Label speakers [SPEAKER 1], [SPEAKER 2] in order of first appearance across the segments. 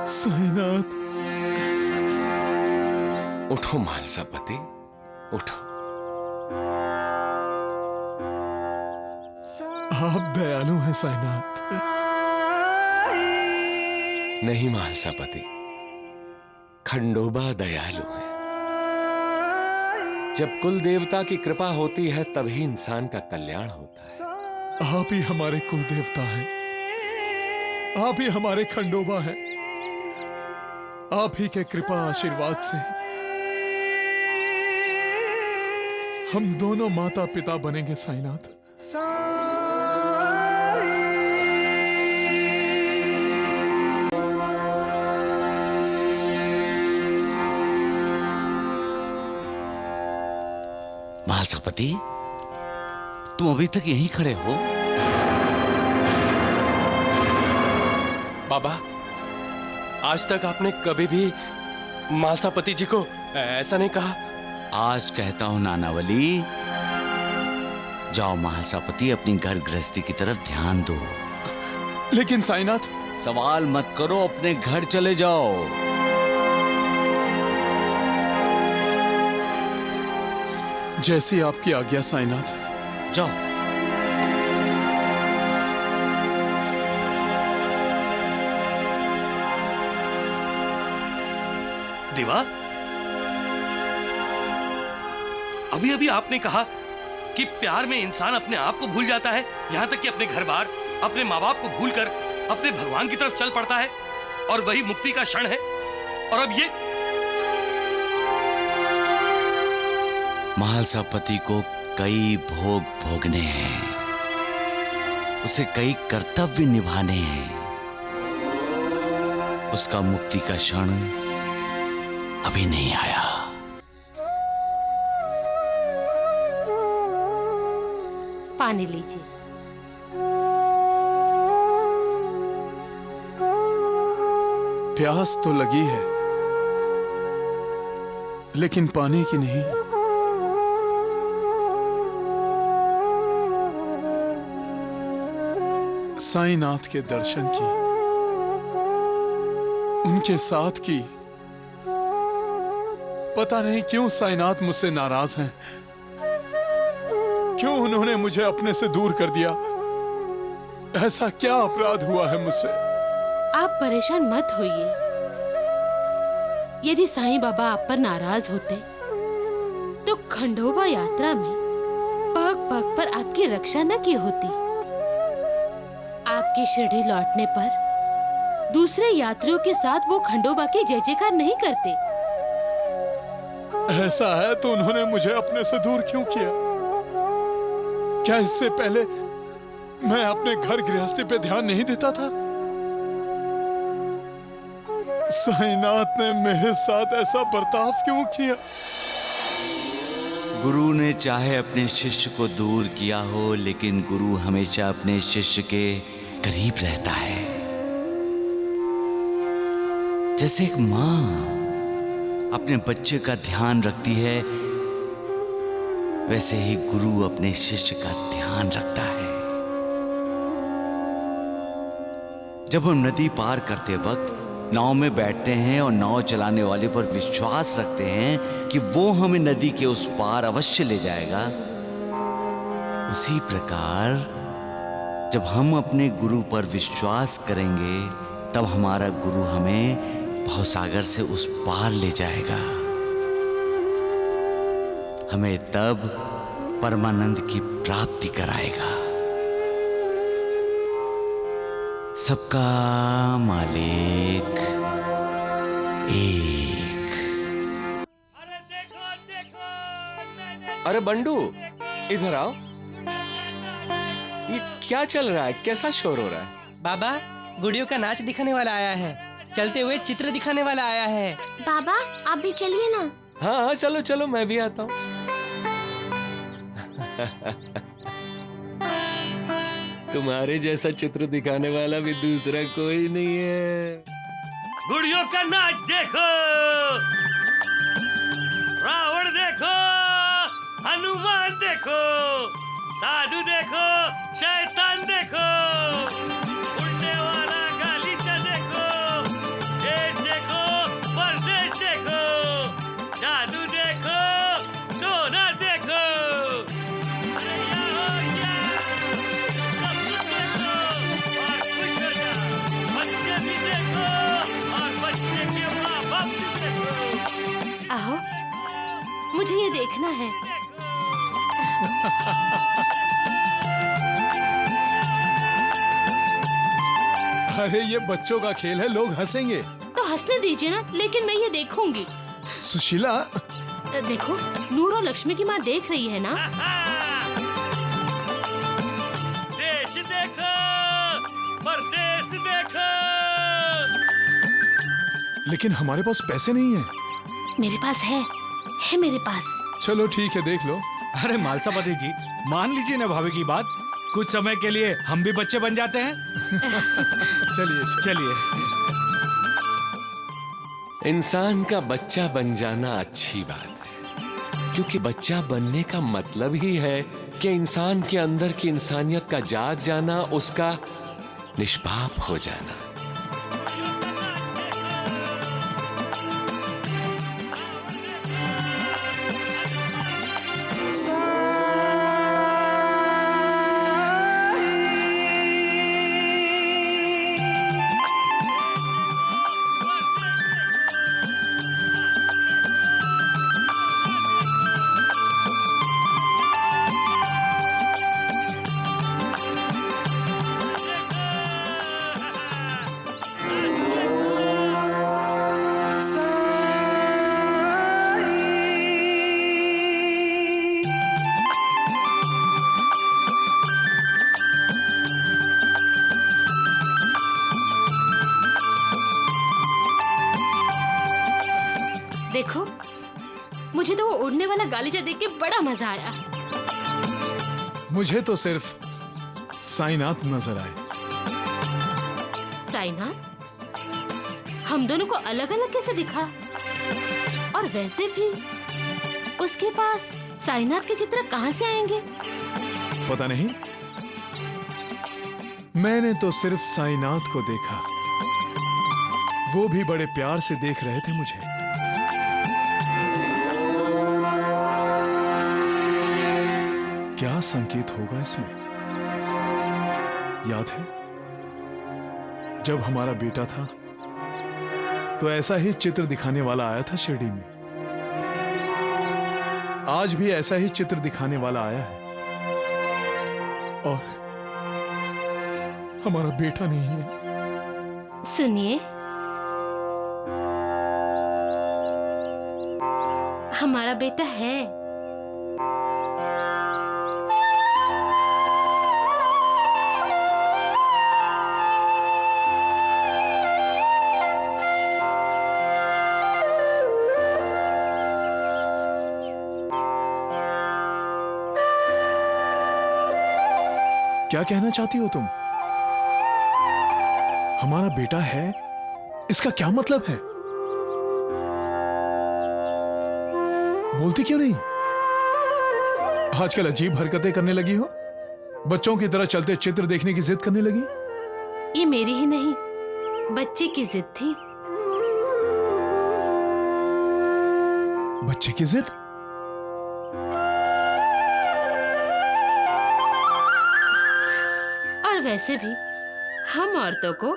[SPEAKER 1] साईनाथ,
[SPEAKER 2] उठो महालसापति, उठो।
[SPEAKER 1] आप दयालु हैं साईनाथ।
[SPEAKER 2] नहीं महालसापति, खंडोबा दयालु है। जब कुल देवता की कृपा होती है तभी इंसान का कल्याण होता है।
[SPEAKER 1] आप ही हमारे कुल देवता हैं, आप ही हमारे खंडोबा हैं। आप ही के कृपा आशीर्वाद से हम दोनों माता पिता बनेंगे साईनाथ।
[SPEAKER 3] महालसापति, तुम अभी तक यहीं खड़े हो?
[SPEAKER 4] बाबा, आज तक आपने कभी भी महालसापति जी को ऐसा नहीं कहा।
[SPEAKER 3] आज कहता हूं नानावली, जाओ महालसापति, अपनी घर गृहस्थी की तरफ ध्यान दो।
[SPEAKER 1] लेकिन साईनाथ,
[SPEAKER 3] सवाल मत करो, अपने घर चले जाओ।
[SPEAKER 1] जैसी आपकी आज्ञा साईनाथ।
[SPEAKER 3] जाओ।
[SPEAKER 5] देवा, अभी अभी आपने कहा कि प्यार में इंसान अपने आप को भूल जाता है, यहां तक कि अपने घर बार, अपने माँ बाप को भूलकर अपने भगवान की तरफ चल पड़ता है, और वही मुक्ति का क्षण है। और अब ये
[SPEAKER 3] महालसापति को कई भोग भोगने हैं, उसे कई कर्तव्य निभाने हैं। उसका मुक्ति का क्षण अभी नहीं आया।
[SPEAKER 6] पानी लीजिए।
[SPEAKER 1] प्यास तो लगी है, लेकिन पानी की नहीं। साईनाथ के दर्शन की, उनके साथ की। पता नहीं क्यों साईनाथ मुझसे नाराज हैं, क्यों उन्होंने मुझे अपने से दूर कर दिया। ऐसा क्या अपराध हुआ है मुझसे?
[SPEAKER 6] आप परेशान मत होइए। यदि साईं बाबा आप पर नाराज होते तो खंडोबा यात्रा में पग पग पर आपकी रक्षा न की होती। आपकी शिरडी लौटने पर दूसरे यात्रियों के साथ वो खंडोबा की जय जयकार नहीं करते।
[SPEAKER 1] ऐसा है तो उन्होंने मुझे अपने से दूर क्यों किया? क्या इससे पहले मैं अपने घर गृहस्थी पे ध्यान नहीं देता था? साईनाथ ने मेरे साथ ऐसा बर्ताव क्यों किया?
[SPEAKER 3] गुरु ने चाहे अपने शिष्य को दूर किया हो, लेकिन गुरु हमेशा अपने शिष्य के करीब रहता है। जैसे एक माँ अपने बच्चे का ध्यान रखती है, वैसे ही गुरु अपने शिष्य का ध्यान रखता है। जब हम नदी पार करते वक्त नाव में बैठते हैं और नाव चलाने वाले पर विश्वास रखते हैं कि वो हमें नदी के उस पार अवश्य ले जाएगा, उसी प्रकार जब हम अपने गुरु पर विश्वास करेंगे तब हमारा गुरु हमें भवसागर से उस पार ले जाएगा। हमें तब परमानंद की प्राप्ति कराएगा। सबका मालिक एक।
[SPEAKER 2] अरे बंडू, इधर आओ। ये क्या चल रहा है? कैसा शोर हो रहा है?
[SPEAKER 7] बाबा, गुड़ियों का नाच दिखाने वाला आया है, चलते हुए चित्र दिखाने वाला आया है।
[SPEAKER 8] बाबा, आप भी चलिए ना।
[SPEAKER 2] हाँ हाँ, चलो चलो, मैं भी आता हूँ। तुम्हारे जैसा चित्र दिखाने वाला भी दूसरा कोई नहीं है।
[SPEAKER 5] गुड़ियों का नाच देखो, रावण देखो, हनुमान देखो, साधु देखो, शैतान देखो, उड़ने वाला गालीचा देखो, ये
[SPEAKER 6] देखना है।
[SPEAKER 1] अरे ये बच्चों का खेल है, लोग हंसेंगे।
[SPEAKER 6] तो हंसने दीजिए ना, लेकिन मैं ये देखूंगी।
[SPEAKER 1] सुशीला,
[SPEAKER 6] देखो, नूर और लक्ष्मी की माँ देख रही है ना।
[SPEAKER 5] देश देखो, परदेश देखो।
[SPEAKER 1] लेकिन हमारे पास पैसे नहीं है।
[SPEAKER 6] मेरे पास है मेरे पास।
[SPEAKER 1] चलो ठीक है, देख लो।
[SPEAKER 9] अरे मालसापति जी, मान लीजिए ना भाभी की बात, कुछ समय के लिए हम भी बच्चे बन जाते हैं।
[SPEAKER 1] चलिए
[SPEAKER 9] चलिए।
[SPEAKER 2] इंसान का बच्चा बन जाना अच्छी बात है, क्योंकि बच्चा बनने का मतलब ही है कि इंसान के अंदर की इंसानियत का जाग जाना, उसका निष्पाप हो जाना।
[SPEAKER 6] देखो, मुझे तो वो उड़ने वाला गालीचा देख के बड़ा मजा आया।
[SPEAKER 1] मुझे तो सिर्फ साईनाथ नजर आए।
[SPEAKER 6] साईनाथ? हम दोनों को अलग अलग कैसे दिखा? और वैसे भी उसके पास साईनाथ के चित्र कहां से आएंगे?
[SPEAKER 1] पता नहीं, मैंने तो सिर्फ साईनाथ को देखा। वो भी बड़े प्यार से देख रहे थे मुझे। क्या संकेत होगा इसमें? याद है जब हमारा बेटा था तो ऐसा ही चित्र दिखाने वाला आया था शिरडी में। आज भी ऐसा ही चित्र दिखाने वाला आया है, और हमारा बेटा नहीं है।
[SPEAKER 6] सुनिए, हमारा बेटा है।
[SPEAKER 1] क्या कहना चाहती हो तुम? हमारा बेटा है, इसका क्या मतलब है? बोलती क्यों नहीं? आजकल अजीब हरकतें करने लगी हो, बच्चों की तरह चलते चित्र देखने की जिद करने लगी।
[SPEAKER 6] ये मेरी ही नहीं, बच्चे की जिद थी।
[SPEAKER 1] बच्चे की जिद?
[SPEAKER 6] और वैसे भी हम औरतों को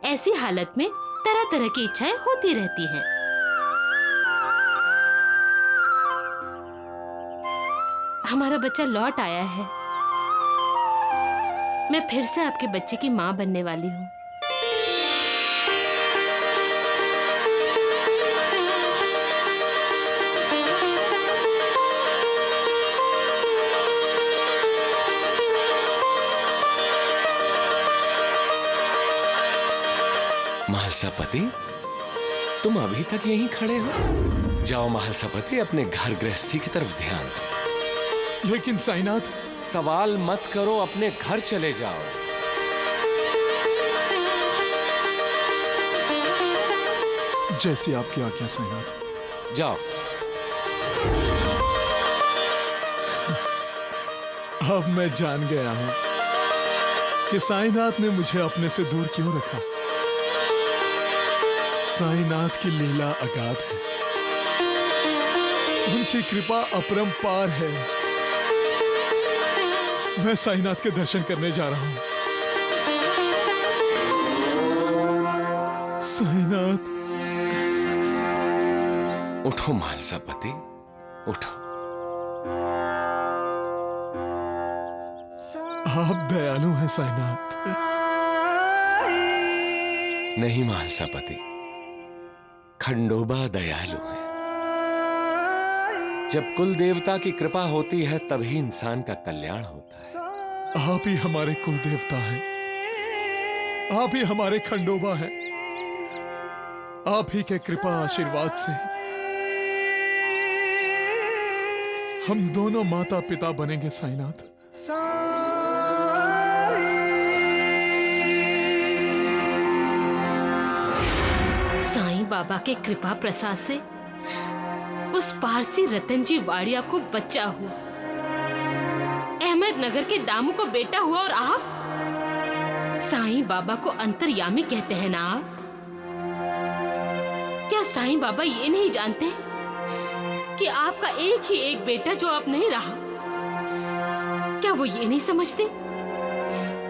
[SPEAKER 6] ऐसी हालत में तरह तरह की इच्छाएं होती रहती हैं। हमारा बच्चा लौट आया है। मैं फिर से आपके बच्चे की मां बनने वाली हूँ।
[SPEAKER 2] महालसापति, तुम अभी तक यहीं खड़े हो? जाओ महालसापति, अपने घर गृहस्थी की तरफ ध्यान दो।
[SPEAKER 1] लेकिन साईनाथ।
[SPEAKER 2] सवाल मत करो, अपने घर चले जाओ।
[SPEAKER 1] जैसी आपकी आज्ञा साईनाथ।
[SPEAKER 2] जाओ।
[SPEAKER 1] अब मैं जान गया हूं कि साईनाथ ने मुझे अपने से दूर क्यों रखा। साईनाथ की लीला अगाध है, उनकी कृपा अपरंपार है। मैं साईनाथ के दर्शन करने जा रहा हूं। साईनाथ।
[SPEAKER 2] उठो महालसापति, उठो।
[SPEAKER 1] आप दयालु हैं साईनाथ।
[SPEAKER 2] नहीं मालसापति, खंडोबा दयालु है। जब कुल देवता की कृपा होती है तभी इंसान का कल्याण होता है।
[SPEAKER 1] आप ही हमारे कुल देवता हैं, आप ही हमारे खंडोबा हैं। आप ही के कृपा आशीर्वाद से हम दोनों माता पिता बनेंगे साईनाथ।
[SPEAKER 6] साईं बाबा के कृपा प्रसाद से उस पारसी रतन जी वाड़िया को बच्चा हुआ, अहमदनगर के दामू को बेटा हुआ, और आप साईं बाबा को अंतर्यामी कहते हैं ना आप? क्या साईं बाबा ये नहीं जानते कि आपका एक ही एक बेटा जो आप नहीं रहा? क्या वो ये नहीं समझते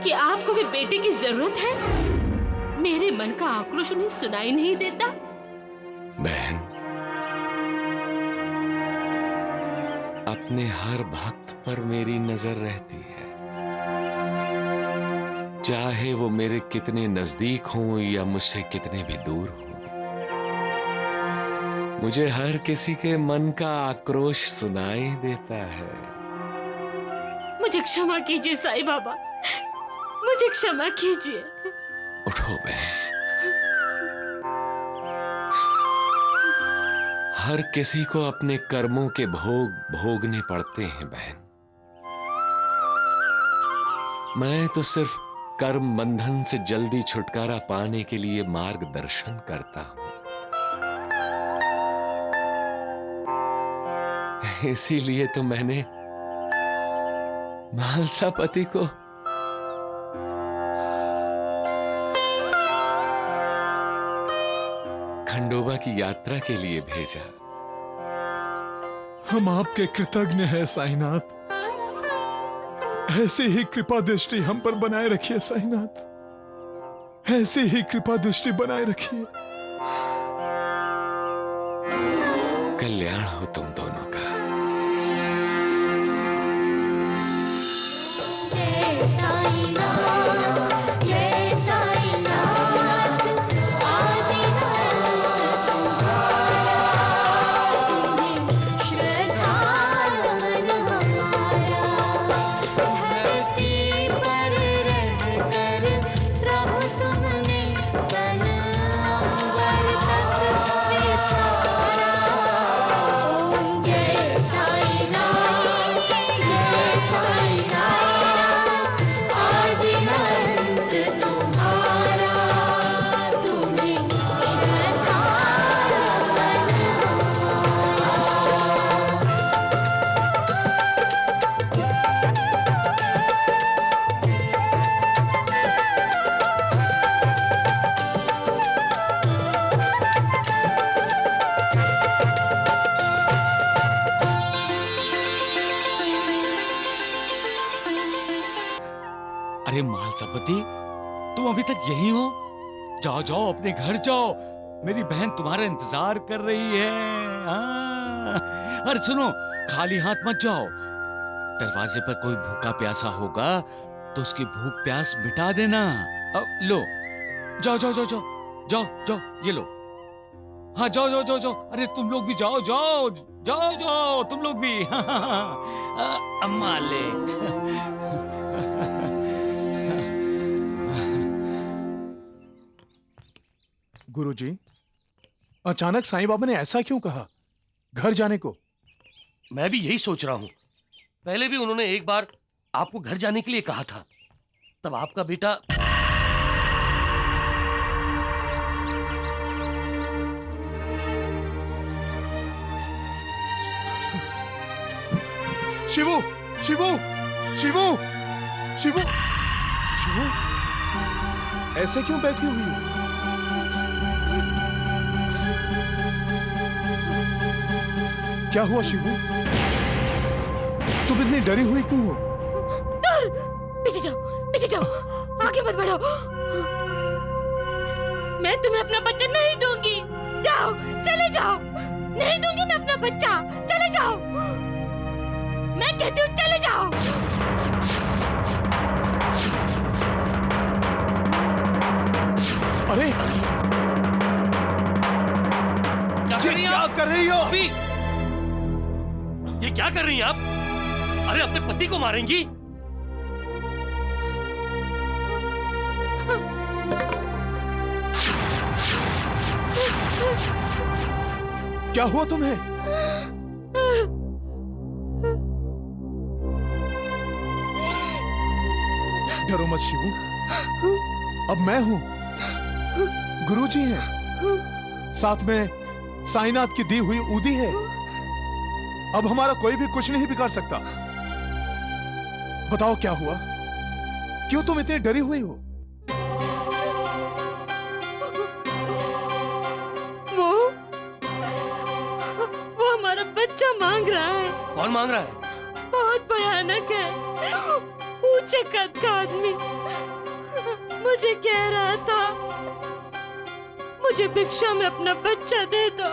[SPEAKER 6] कि आपको भी बेटे की जरूरत है? मेरे मन का आक्रोश उन्हें सुनाई नहीं देता?
[SPEAKER 2] बहन, अपने हर भक्त पर मेरी नजर रहती है, चाहे वो मेरे कितने नजदीक हों या मुझसे कितने भी दूर हों। मुझे हर किसी के मन का आक्रोश सुनाई देता है।
[SPEAKER 6] मुझे क्षमा कीजिए साईं बाबा, मुझे क्षमा कीजिए।
[SPEAKER 2] उठो बहन, हर किसी को अपने कर्मों के भोग भोगने पड़ते हैं बहन। मैं तो सिर्फ कर्म बंधन से जल्दी छुटकारा पाने के लिए मार्गदर्शन करता हूं। इसीलिए तो मैंने मालसापति को खंडोबा की यात्रा के लिए भेजा।
[SPEAKER 1] हम आपके कृतज्ञ हैं साईनाथ। ऐसी ही कृपा दृष्टि हम पर बनाए रखिए साईनाथ, ऐसी ही कृपा दृष्टि बनाए रखिए।
[SPEAKER 2] कल्याण हो तुम दोनों का।
[SPEAKER 8] जय साईं नाथ, जय साईं नाथ, आदिनाथ तुम्हारा, तुम्हें श्रद्धा नमन हमारा। धरती पर रहकर प्रभु तुमने तन अंबर तक विस्तारा। ओम जय साईं नाथ, जय साईं नाथ, आदिनाथ तुम्हारा, तुम्हें श्रद्धा नमन
[SPEAKER 3] अरे मालसापति, तुम अभी तक यही हो? जाओ जाओ, अपने घर जाओ, मेरी बहन तुम्हारा इंतजार कर रही है। हाँ। अरे सुनो, खाली हाथ मत जाओ। दरवाजे पर कोई भूखा प्यासा होगा तो उसकी भूख प्यास मिटा देना। अब लो, जाओ जाओ जाओ जाओ जाओ जाओ, ये लो। हाँ जाओ जाओ जाओ जाओ। अरे तुम लोग भी जाओ जाओ जाओ जाओ, तुम लोग भी। मालिक।
[SPEAKER 1] गुरुजी, अचानक साईं बाबा ने ऐसा क्यों कहा, घर जाने को?
[SPEAKER 5] मैं भी यही सोच रहा हूं। पहले भी उन्होंने एक बार आपको घर जाने के लिए कहा था, तब आपका बेटा
[SPEAKER 1] शिवू, शिवू, शिवू, शिवू, शिवू, ऐसे क्यों बैठी हुई हो? क्या हुआ शिवू? तुम इतनी डरी हुई क्यों हो?
[SPEAKER 6] दूर! पीछे जाओ, पीछे जाओ, आगे मत बढ़ो। मैं तुम्हें अपना बच्चा नहीं दूंगी। जाओ, चले जाओ। नहीं दूंगी मैं अपना बच्चा, चले जाओ। मैं कहती हूँ चले जाओ।
[SPEAKER 1] अरे
[SPEAKER 5] क्या कर रही हैं
[SPEAKER 1] क्या
[SPEAKER 5] आप?
[SPEAKER 1] कर रही हो?
[SPEAKER 5] अभी ये क्या कर रही हैं आप? अरे अपने पति को मारेंगी?
[SPEAKER 1] क्या हुआ तुम्हें? डरो मत शिवू, अब मैं हूं, गुरुजी हैं, साथ में साईनाथ की दी हुई ऊदी है। अब हमारा कोई भी कुछ नहीं बिगाड़ सकता। बताओ क्या हुआ? क्यों तुम इतनी डरी हुई हो?
[SPEAKER 6] वो हमारा बच्चा मांग रहा है।
[SPEAKER 5] कौन मांग रहा है?
[SPEAKER 6] बहुत भयानक है, ऊंचे कद का आदमी। मुझे कह रहा था मुझे भिक्षा में अपना बच्चा दे दो,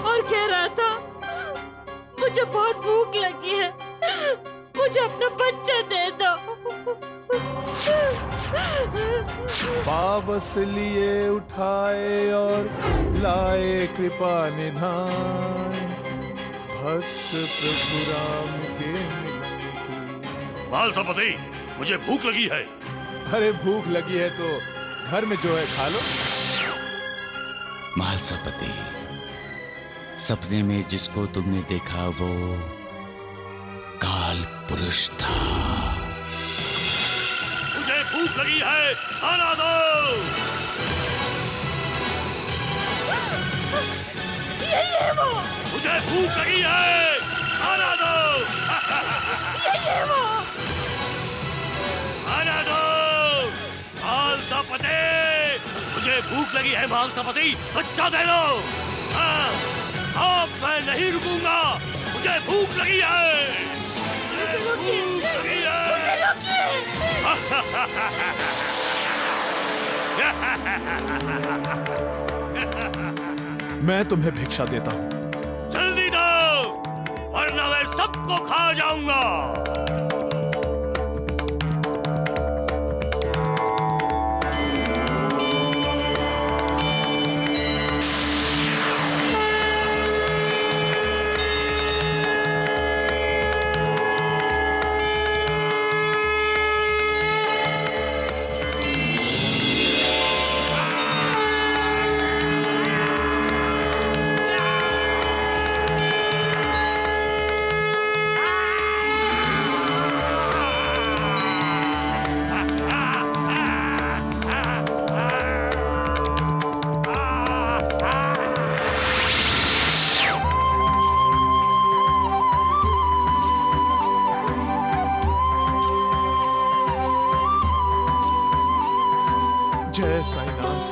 [SPEAKER 6] और कह रहा था मुझे बहुत भूख लगी है, मुझे अपना बच्चा दे दो।
[SPEAKER 1] पावस लिए उठाए और लाए कृपा निधान, भक्त प्रभु राम के मिलन की।
[SPEAKER 5] मालसापति, मुझे भूख लगी है।
[SPEAKER 1] अरे भूख लगी है तो घर में जो है खा लो।
[SPEAKER 3] मालसापति, सपने में जिसको तुमने देखा वो काल पुरुष था।
[SPEAKER 5] मुझे भूख लगी है, खाना दो।
[SPEAKER 6] यही है वो,
[SPEAKER 5] मुझे भूख लगी है, खाना दो।
[SPEAKER 6] यही है वो।
[SPEAKER 5] खाना दो मालसापति, मुझे भूख लगी है मालसापति, बच्चा दे दो। हाँ, अब मैं नहीं रुकूंगा, मुझे भूख लगी है, मुझे भूख लगी है।
[SPEAKER 1] मैं तुम्हें भिक्षा देता हूं।
[SPEAKER 5] जल्दी दो, वरना मैं सबको खा जाऊंगा।
[SPEAKER 1] जय साईनाथ,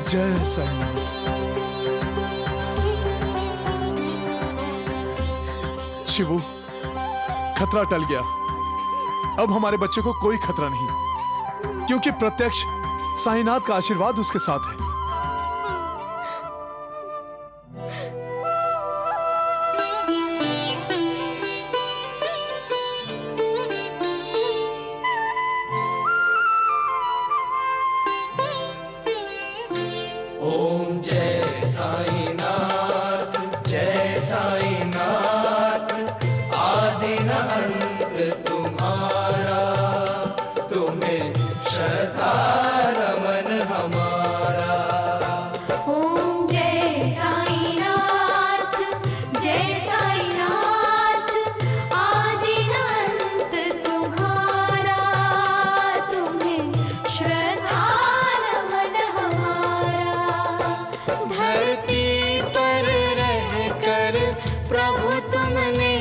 [SPEAKER 1] जय साईनाथ। शिवू, खतरा टल गया। अब हमारे बच्चे को कोई खतरा नहीं, क्योंकि प्रत्यक्ष साईनाथ का आशीर्वाद उसके साथ है।
[SPEAKER 8] ओम जय साईनाथ, जय साईनाथ, आदिनाथ तुम्हारा, तुम्हें श्रद्धा नमन हमारा। धरती पर रहकर प्रभु तुमने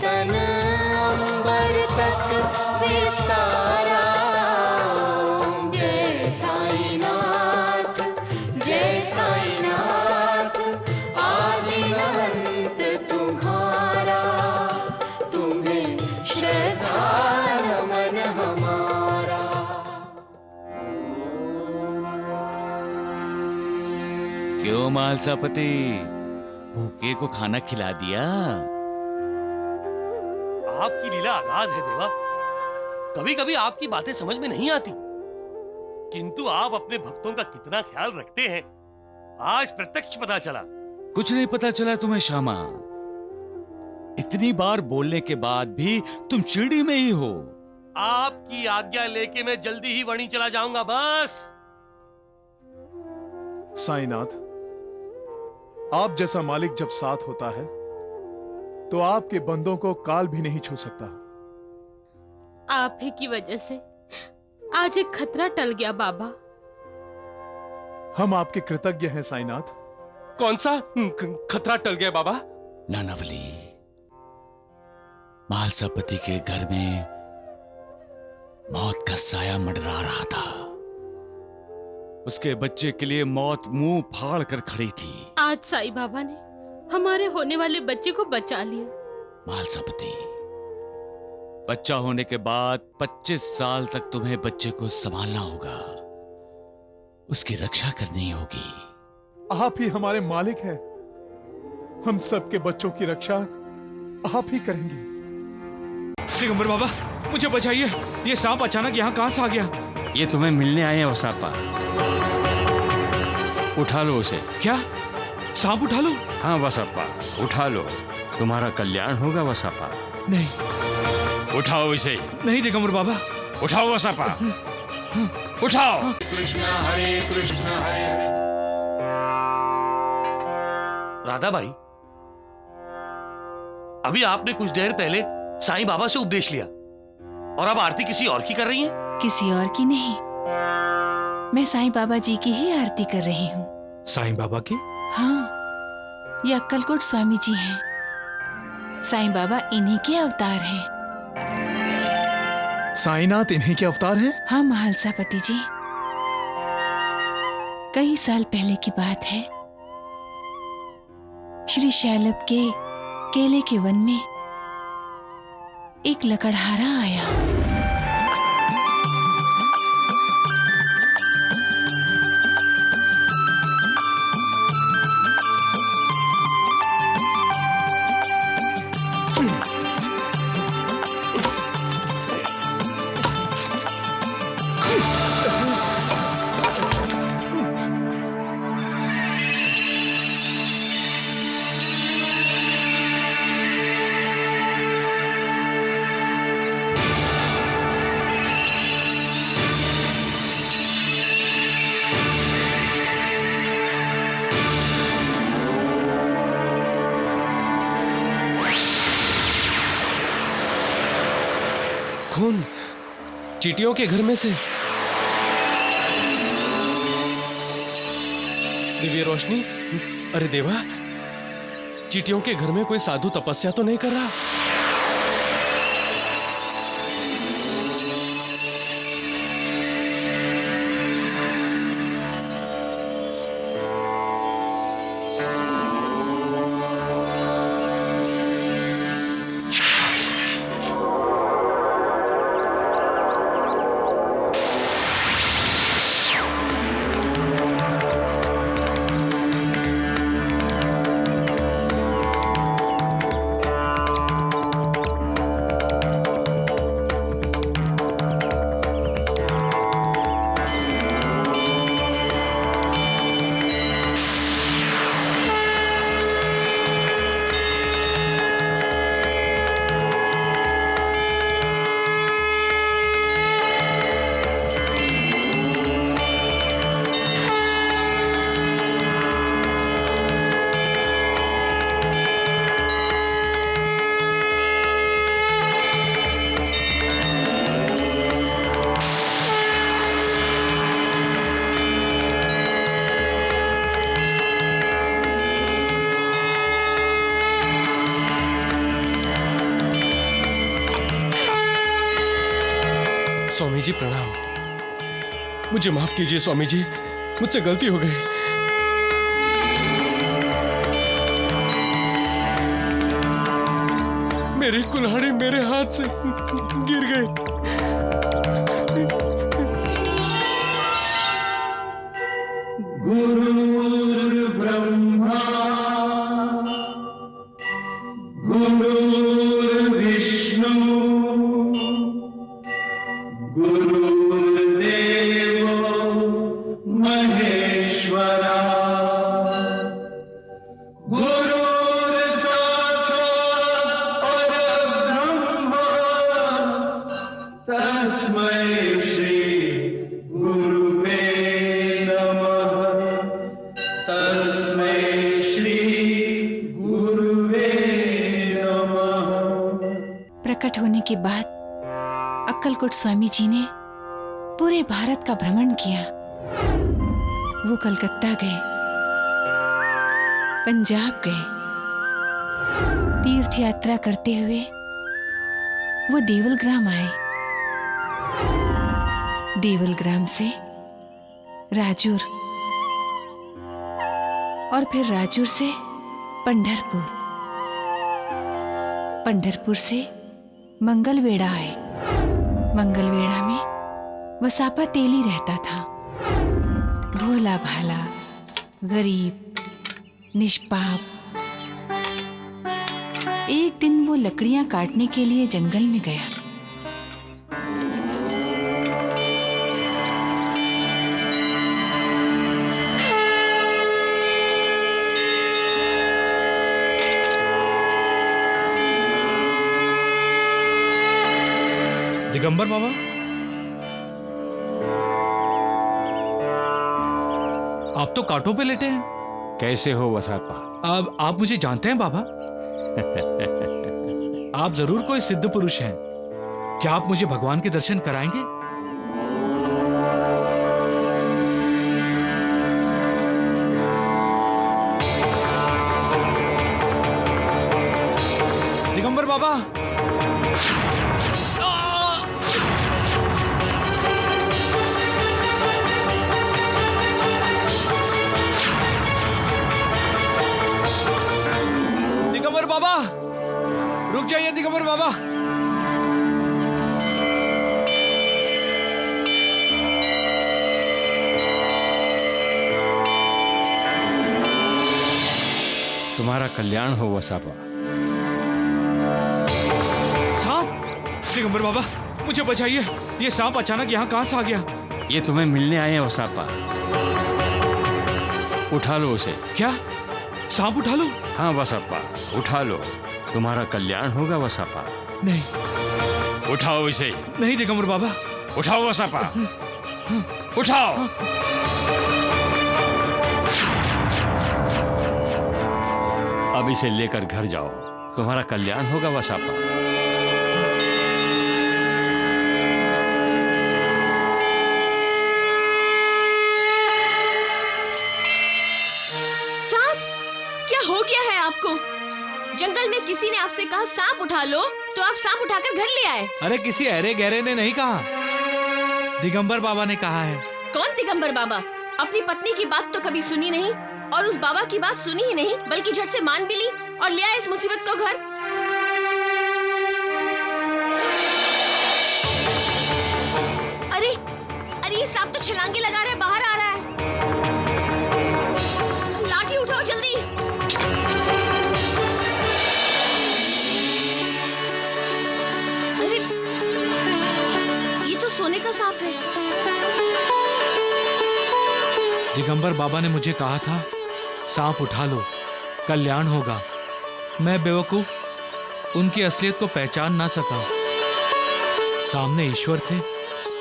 [SPEAKER 8] तन अंबर तक विस्तारा। ओम जय साईनाथ, जय साईनाथ, आदिनाथ तुम्हारा, तुम्हें श्रद्धा नमन हमारा।
[SPEAKER 3] क्यों मालसापति, भूखे को खाना खिला दिया?
[SPEAKER 5] आपकी लीला अगाध है देवा। कभी कभी आपकी बातें समझ में नहीं आती, किंतु आप अपने भक्तों का कितना ख्याल रखते हैं आज प्रत्यक्ष पता चला।
[SPEAKER 3] कुछ नहीं पता चला तुम्हें श्यामा? इतनी बार बोलने के बाद भी तुम चिड़ी में ही हो।
[SPEAKER 5] आपकी आज्ञा लेके मैं जल्दी ही वणी चला जाऊंगा बस।
[SPEAKER 1] साईनाथ, आप जैसा मालिक जब साथ होता है तो आपके बंदों को काल भी नहीं छू सकता।
[SPEAKER 6] आप ही की वजह से आज एक खतरा टल गया बाबा।
[SPEAKER 1] हम आपके कृतज्ञ हैं साईनाथ।
[SPEAKER 4] कौन सा खतरा टल गया बाबा?
[SPEAKER 3] नानावली, मालसापति के घर में मौत का साया मंडरा रहा था। उसके बच्चे के लिए मौत मुंह फाड़ कर खड़ी थी।
[SPEAKER 6] आज साईं बाबा ने हमारे होने वाले बच्चे को बचा लिया।
[SPEAKER 3] मालसापति, बच्चा होने के बाद 25 साल तक तुम्हें बच्चे को संभालना होगा, उसकी रक्षा करनी होगी।
[SPEAKER 1] आप ही हमारे मालिक हैं। हम सबके बच्चों की रक्षा आप ही करेंगे।
[SPEAKER 9] दिगंबर बाबा, मुझे बचाइए। ये सांप अचानक यहाँ कहां से आ गया?
[SPEAKER 10] ये तुम्हें मिलने आए हैं वसापा। उठा लो उसे।
[SPEAKER 9] क्या सांप उठा लो?
[SPEAKER 10] हाँ वसापा, उठा लो, तुम्हारा कल्याण होगा वसापा।
[SPEAKER 9] नहीं,
[SPEAKER 10] उठाओ इसे।
[SPEAKER 9] नहीं दिगंबर बाबा।
[SPEAKER 10] उठाओ वसापा, उठाओ।
[SPEAKER 5] राधाबाई, अभी आपने कुछ देर पहले साईं बाबा से उपदेश लिया और अब आरती किसी और की कर रही हैं?
[SPEAKER 11] किसी और की नहीं, मैं साईं बाबा जी की ही आरती कर रही हूँ।
[SPEAKER 9] साईं बाबा की?
[SPEAKER 11] हाँ, ये अक्कलकोट स्वामी जी हैं। साईं बाबा इन्हीं के अवतार हैं।
[SPEAKER 1] साईनाथ इन्हीं के अवतार हैं?
[SPEAKER 11] हाँ महालसापति जी, कई साल पहले की बात है। श्री शैलभ के केले के वन में एक लकड़हारा आया।
[SPEAKER 4] खून चींटियों के घर में से। दिव्य रोशनी, अरे देवा, चींटियों के घर में कोई साधु तपस्या तो नहीं कर रहा? स्वामी जी प्रणाम। मुझे माफ कीजिए स्वामी जी, मुझसे गलती हो गई। मेरी कुल्हाड़ी मेरे हाथ से गिर गई।
[SPEAKER 8] गुरुर्ब्रह्मा गुरुर्विष्णु
[SPEAKER 11] होने के बाद अक्कलकोट स्वामी जी ने पूरे भारत का भ्रमण किया। वो कलकत्ता गए, पंजाब गए, तीर्थ यात्रा करते हुए वो देवलग्राम आए। देवलग्राम से राजूर और फिर राजूर से पंढरपुर, पंढरपुर से मंगलवेढ़ा आए। मंगलवेढ़ा में वसापा तेली रहता था, भोला भाला, गरीब, निष्पाप। एक दिन वो लकड़ियां काटने के लिए जंगल में गया।
[SPEAKER 9] दिगंबर बाबा, आप तो कांटों पे लेटे हैं।
[SPEAKER 10] कैसे हो वसापा?
[SPEAKER 9] अब आप मुझे जानते हैं बाबा? आप जरूर कोई सिद्ध पुरुष हैं। क्या आप मुझे भगवान के दर्शन कराएंगे? दिगंबर बाबा, दिगंबर बाबा, रुक जाइए दिगंबर बाबा।
[SPEAKER 10] तुम्हारा कल्याण हो वसापा।
[SPEAKER 9] सांप! दिगंबर बाबा, मुझे बचाइए। ये सांप अचानक यहाँ कहां से आ गया?
[SPEAKER 10] ये तुम्हें मिलने आए हैं वसापा। उठा लो उसे।
[SPEAKER 9] क्या सांप उठा लो?
[SPEAKER 10] हाँ वसापा, उठा लो, तुम्हारा कल्याण होगा वसापा।
[SPEAKER 9] नहीं,
[SPEAKER 10] उठाओ इसे।
[SPEAKER 9] नहीं दिगंबर बाबा।
[SPEAKER 10] उठाओ वसापा, उठाओ। अब इसे लेकर घर जाओ, तुम्हारा कल्याण होगा वसापा।
[SPEAKER 6] क्या हो गया है आपको? जंगल में किसी ने आपसे कहा सांप उठा लो, तो आप सांप उठाकर घर ले आए।
[SPEAKER 9] अरे किसी अरे गहरे ने नहीं कहा, दिगंबर बाबा ने कहा है।
[SPEAKER 6] कौन दिगंबर बाबा? अपनी पत्नी की बात तो कभी सुनी नहीं, और उस बाबा की बात सुनी ही नहीं, बल्कि झट से मान भी ली और ले आए इस मुसीबत को घर। अरे अरे, ये सांप तो छलांगे लगा रहा है, बाहर आ रहा है। लाठी उठाओ जल्दी। अरे, ये तो सोने का सांप है।
[SPEAKER 9] दिगंबर बाबा ने मुझे कहा था सांप उठा लो, कल्याण होगा। मैं बेवकूफ उनकी असलियत को पहचान ना सका। सामने ईश्वर थे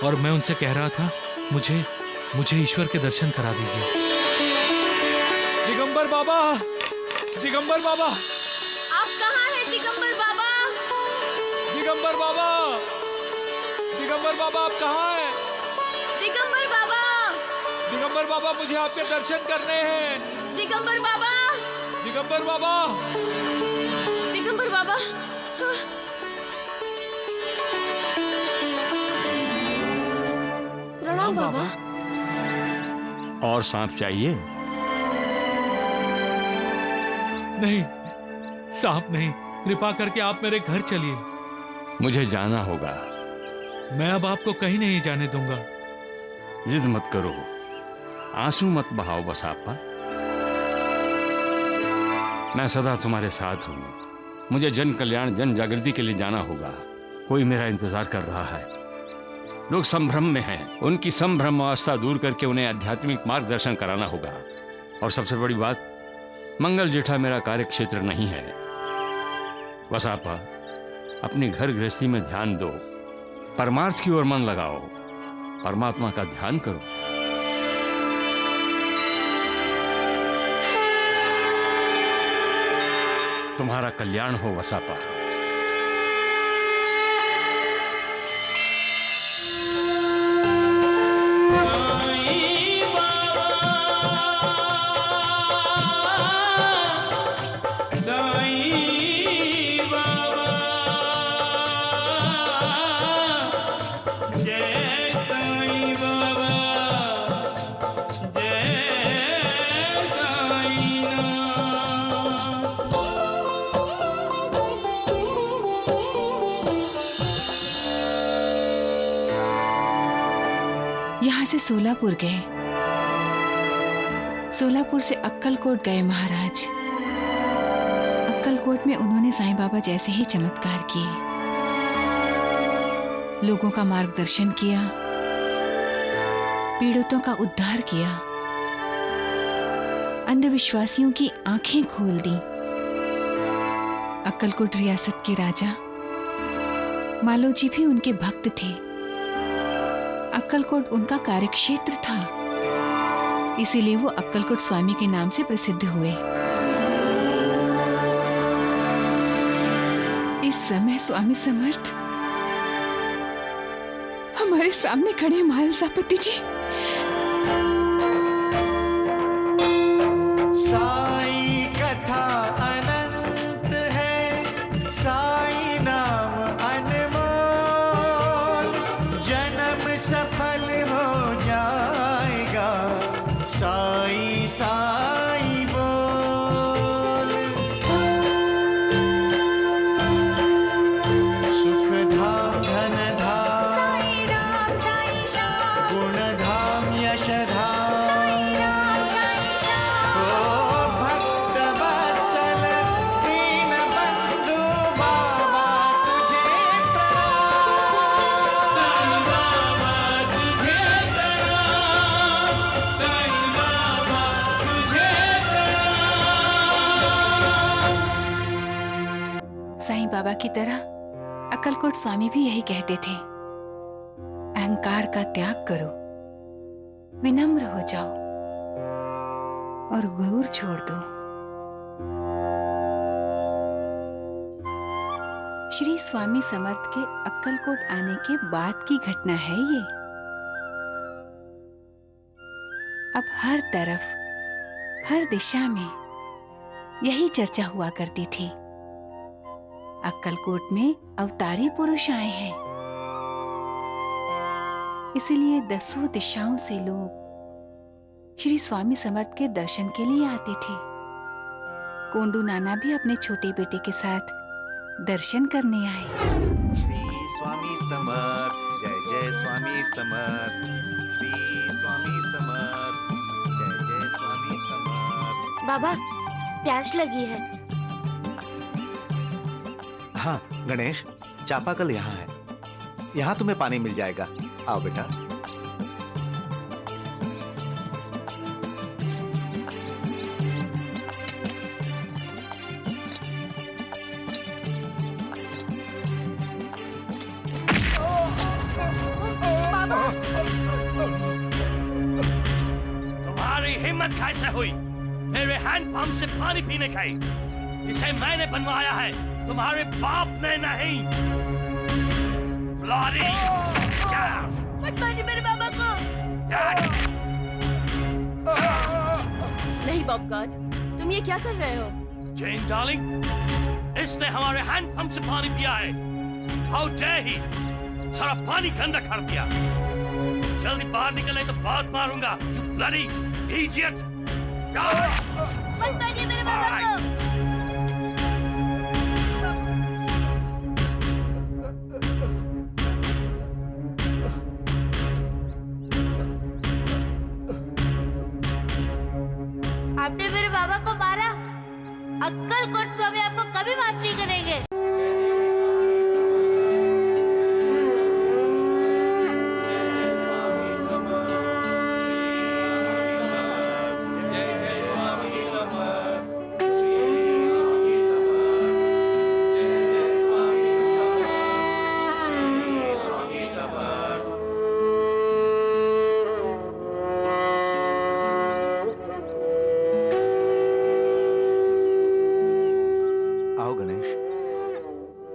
[SPEAKER 9] और मैं उनसे कह रहा था मुझे ईश्वर के दर्शन करा दीजिए। दिगंबर बाबा, दिगंबर बाबा,
[SPEAKER 6] आप कहाँ हैं दिगंबर बाबा?
[SPEAKER 9] दिगंबर बाबा, दिगंबर बाबा, आप कहाँ हैं?
[SPEAKER 6] दिगंबर बाबा,
[SPEAKER 9] दिगंबर बाबा, मुझे आपके दर्शन करने हैं।
[SPEAKER 6] दिगंबर बाबा,
[SPEAKER 9] दिगंबर बाबा,
[SPEAKER 6] दिगंबर बाबा। प्रणाम बाबा।
[SPEAKER 10] और सांप चाहिए?
[SPEAKER 9] नहीं, सांप नहीं। कृपा करके आप मेरे घर चलिए।
[SPEAKER 10] मुझे जाना होगा।
[SPEAKER 9] मैं अब आपको कहीं नहीं जाने दूंगा।
[SPEAKER 10] जिद मत करो, आंसू मत बहाओ वसापा। मैं सदा तुम्हारे साथ हूं। मुझे जन कल्याण, जन जागृति के लिए जाना होगा। कोई मेरा इंतजार कर रहा है। लोग संभ्रम में हैं। उनकी संभ्रम अवस्था दूर करके उन्हें आध्यात्मिक मार्गदर्शन कराना होगा। और सबसे बड़ी बात, मंगल जेठा मेरा कार्य क्षेत्र नहीं है। वसापा, अपनी घर गृहस्थी में ध्यान दो, परमार्थ की ओर मन लगाओ, परमात्मा का ध्यान करो। तुम्हारा कल्याण हो वसापा।
[SPEAKER 11] सोलापुर गए। सोलापुर से अक्कलकोट गए महाराज। अक्कलकोट में उन्होंने साईं बाबा जैसे ही चमत्कार किए, लोगों का मार्गदर्शन किया, पीड़ितों का उद्धार किया, अंधविश्वासियों की आंखें खोल दी। अक्कलकोट रियासत के राजा मालोजी भी उनके भक्त थे। अक्कलकोट उनका कार्यक्षेत्र था, इसीलिए वो अक्कलकोट स्वामी के नाम से प्रसिद्ध हुए। इस समय स्वामी समर्थ हमारे सामने खड़े महालसापति जी।
[SPEAKER 12] साई कथा अनंत है, साई नाम अनमोल, जन्म सफल हो जाएगा, साई साई बोल। सुख धाम धन धाम,
[SPEAKER 8] साई राम साई श्याम,
[SPEAKER 12] गुण धाम यश धाम,
[SPEAKER 8] साई राम साई श्याम,
[SPEAKER 12] ओ भक्त वत्सल दीन बंधु बाबा तुझे प्रणाम। साईं बाबा तुझे प्रणाम, साईं बाबा तुझे प्रणाम।
[SPEAKER 11] साईं बाबा की तरह अक्कलकोट स्वामी भी यही कहते थे, अहंकार का त्याग करो, विनम्र हो जाओ और गुरूर छोड़ दो। श्री स्वामी समर्थ के अक्कलकोट आने के बाद की घटना है ये। अब हर तरफ, हर दिशा में यही चर्चा हुआ करती थी, अक्कलकोट में अवतारी पुरुष आए हैं। इसीलिए दसों दिशाओं से लोग श्री स्वामी समर्थ के दर्शन के लिए आते थे। कोंडू नाना भी अपने छोटे बेटे के साथ दर्शन करने आए।
[SPEAKER 12] श्री स्वामी समर्थ, जय जय स्वामी समर्थ, श्री स्वामी समर्थ, जय जय स्वामी समर्थ।
[SPEAKER 8] बाबा प्यास लगी है।
[SPEAKER 13] हाँ गणेश, चापाकल यहाँ है, यहाँ तुम्हें पानी मिल जाएगा। आओ बेटा।
[SPEAKER 5] तुम्हारी हिम्मत कैसे हुई मेरे हैंडपंप से पानी पीने की? इसे मैंने बनवाया है, तुम्हारे बाप ने नहीं। ब्लडी!
[SPEAKER 8] मत मारिए मेरे बाबा को। नहीं बॉबगॉड, तुम ये क्या कर रहे हो?
[SPEAKER 5] जेन डार्लिंग, इसने हमारे हैंडपंप से पानी पिया है। How dare he! सारा पानी गंदा कर दिया। जल्दी बाहर निकले तो बहुत मारूंगा। You bloody idiot!
[SPEAKER 8] मत मारिए मेरे बाबा को। आपने मेरे बाबा को मारा, अक्कलकोट स्वामी आपको कभी माफ नहीं करेंगे।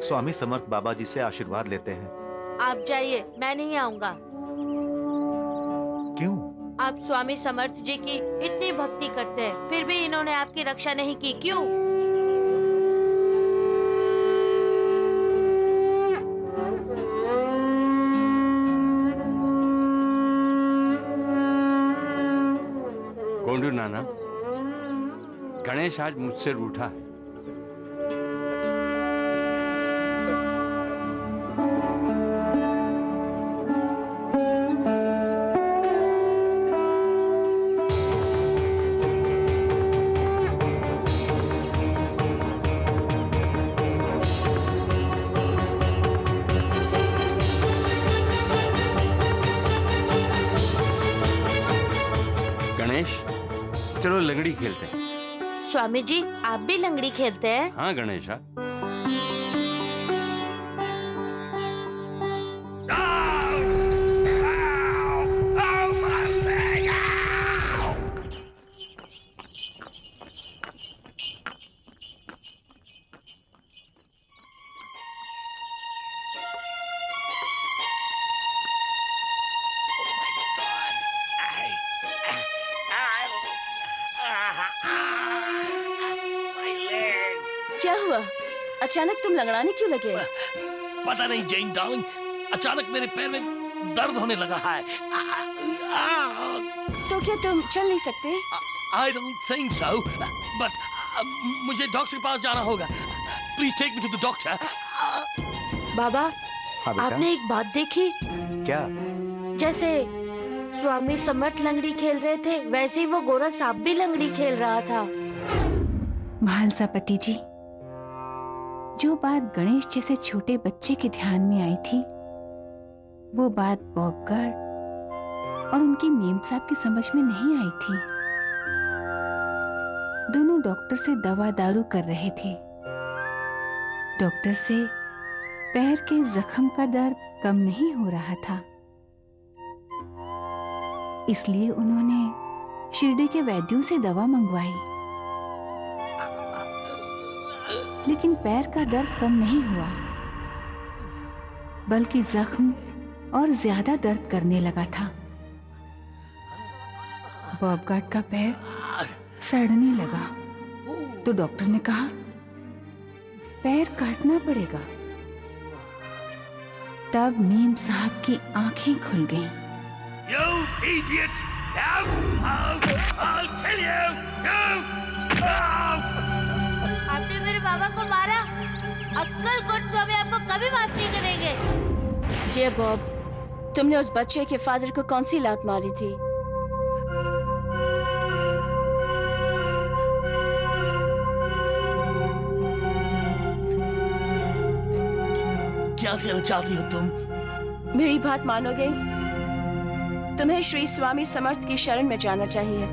[SPEAKER 13] स्वामी समर्थ बाबा जी से आशीर्वाद लेते हैं।
[SPEAKER 8] आप जाइए, मैं नहीं आऊंगा।
[SPEAKER 13] क्यों?
[SPEAKER 8] आप स्वामी समर्थ जी की इतनी भक्ति करते हैं, फिर भी इन्होंने आपकी रक्षा नहीं की, क्यों?
[SPEAKER 10] कोंडू नाना, गणेश आज मुझसे रूठा है। गणेश, चलो लंगड़ी खेलते हैं।
[SPEAKER 8] स्वामी जी, आप भी लंगड़ी खेलते हैं?
[SPEAKER 10] हाँ गणेश, हाँ।
[SPEAKER 6] क्या हुआ? अचानक तुम लंगड़ाने क्यों लगे?
[SPEAKER 5] पता नहीं जैन डार्लिंग, अचानक मेरे पैर में दर्द होने लगा है।
[SPEAKER 6] तो क्या तुम चल नहीं सकते?
[SPEAKER 5] I don't think so, but मुझे डॉक्टर के पास जाना होगा। Please take me to the doctor.
[SPEAKER 8] बाबा,
[SPEAKER 13] हाँ बेटा।
[SPEAKER 8] आपने एक बात देखी?
[SPEAKER 13] क्या?
[SPEAKER 8] जैसे स्वामी समर्थ लंगड़ी खेल रहे थे, वैसे ही वो गोरा सांप भी लंगड़ी खेल रहा था।
[SPEAKER 11] महालसापति जी, जो बात गणेश जैसे छोटे बच्चे के ध्यान में आई थी, वो बात बॉबगार्ड और उनकी मेम साहब की समझ में नहीं आई थी। दोनों डॉक्टर से दवा दारू कर रहे थे। डॉक्टर से पैर के जख्म का दर्द कम नहीं हो रहा था, इसलिए उन्होंने शिरडी के वैद्यों से दवा मंगवाई, लेकिन पैर का दर्द कम नहीं हुआ, बल्कि जख्म और ज्यादा दर्द करने लगा था। बॉबगार्ड का पैर सड़ने लगा तो डॉक्टर ने कहा पैर काटना पड़ेगा। तब मीम साहब की आंखें खुल गईं।
[SPEAKER 5] You idiot! I'll kill you!
[SPEAKER 8] आपने मेरे बाबा को मारा, अक्कल कोट स्वामी आपको कभी माफ नहीं करेंगे।
[SPEAKER 6] जे बॉब, तुमने उस बच्चे के फादर को कौन सी लात मारी थी?
[SPEAKER 5] क्या कहना चाहती हो तुम?
[SPEAKER 6] मेरी बात मानोगे? तुम्हें श्री स्वामी समर्थ की शरण में जाना चाहिए।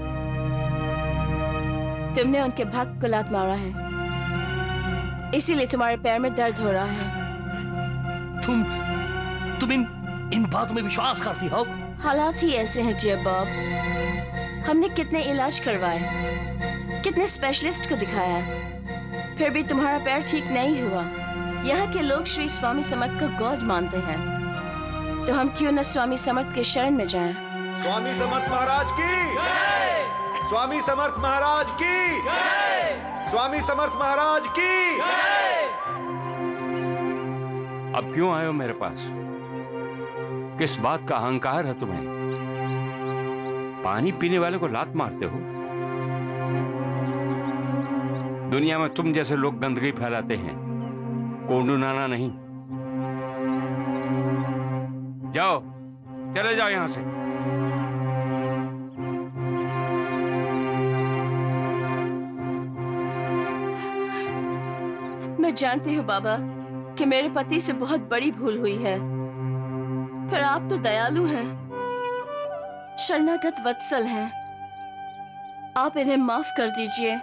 [SPEAKER 6] तुमने उनके भक्त को लात मारा है, इसीलिए तुम्हारे पैर में दर्द हो रहा है।
[SPEAKER 5] तुम इन बातों में विश्वास करती हो?
[SPEAKER 6] हालात ही ऐसे हैं जे बॉब। हमने कितने इलाज करवाए, कितने स्पेशलिस्ट को दिखाया, फिर भी तुम्हारा पैर ठीक नहीं हुआ। यहाँ के लोग श्री स्वामी समर्थ को गॉड मानते हैं, तो हम क्यों न स्वामी समर्थ के शरण में जाएं?
[SPEAKER 12] स्वामी समर्थ महाराज की जय! स्वामी समर्थ महाराज की जय! स्वामी समर्थ महाराज की जय!
[SPEAKER 10] अब क्यों आए हो मेरे पास? किस बात का अहंकार है तुम्हें? पानी पीने वाले को लात मारते हो? दुनिया में तुम जैसे लोग गंदगी फैलाते हैं, कोंडू नाना नहीं। जाओ, चले जाओ यहां से।
[SPEAKER 6] मैं जानती हूँ बाबा कि मेरे पति से बहुत बड़ी भूल हुई है, पर आप तो दयालु हैं, शरणागत वत्सल हैं। आप इन्हें माफ कर दीजिए,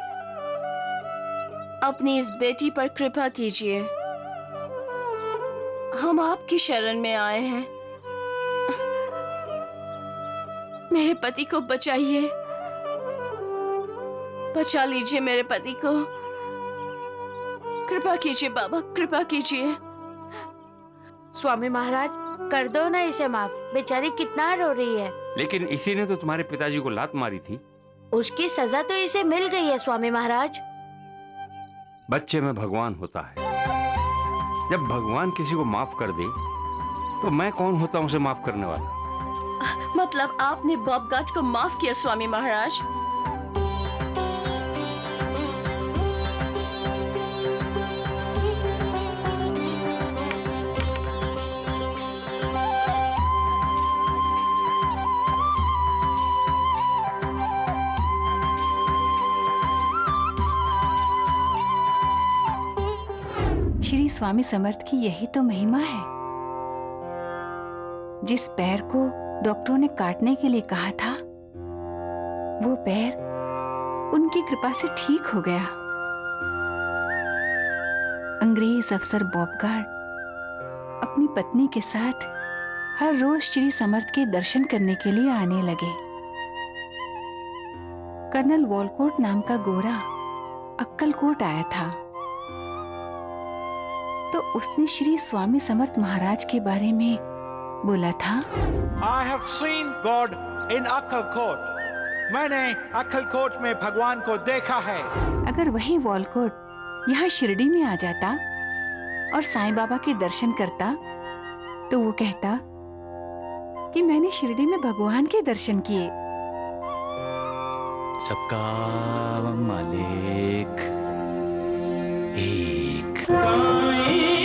[SPEAKER 6] अपनी इस बेटी पर कृपा कीजिए। हम आपकी शरण में आए हैं, मेरे पति को बचाइए, बचा लीजिए मेरे पति को। कृपा कीजिए बाबा, कृपा कीजिए।
[SPEAKER 8] स्वामी महाराज, कर दो ना इसे माफ, बेचारी कितना रो रही है।
[SPEAKER 10] लेकिन इसी ने तो तुम्हारे पिताजी को लात मारी थी।
[SPEAKER 8] उसकी सजा तो इसे मिल गई है स्वामी महाराज।
[SPEAKER 10] बच्चे में भगवान होता है। जब भगवान किसी को माफ कर दे तो मैं कौन होता हूं उसे माफ करने वाला?
[SPEAKER 6] मतलब आपने बॉबगार्ड को माफ किया स्वामी महाराज?
[SPEAKER 11] श्री स्वामी समर्थ की यही तो महिमा है। जिस पैर को डॉक्टरों ने काटने के लिए कहा था, वो पैर उनकी कृपा से ठीक हो गया। अंग्रेज अफसर बॉबगार्ड अपनी पत्नी के साथ हर रोज श्री समर्थ के दर्शन करने के लिए आने लगे। कर्नल वॉलकोट नाम का गोरा अक्कलकोट आया था, तो उसने श्री स्वामी समर्थ महाराज के बारे में बोला था,
[SPEAKER 14] I have seen God in Akkalkot. मैंने अक्कलकोट में भगवान को देखा है।
[SPEAKER 11] अगर वही वॉलकोट यहाँ शिरडी में आ जाता और साईं बाबा के दर्शन करता तो वो कहता कि मैंने शिरडी में भगवान के दर्शन किए।
[SPEAKER 3] सबका मालिक एक।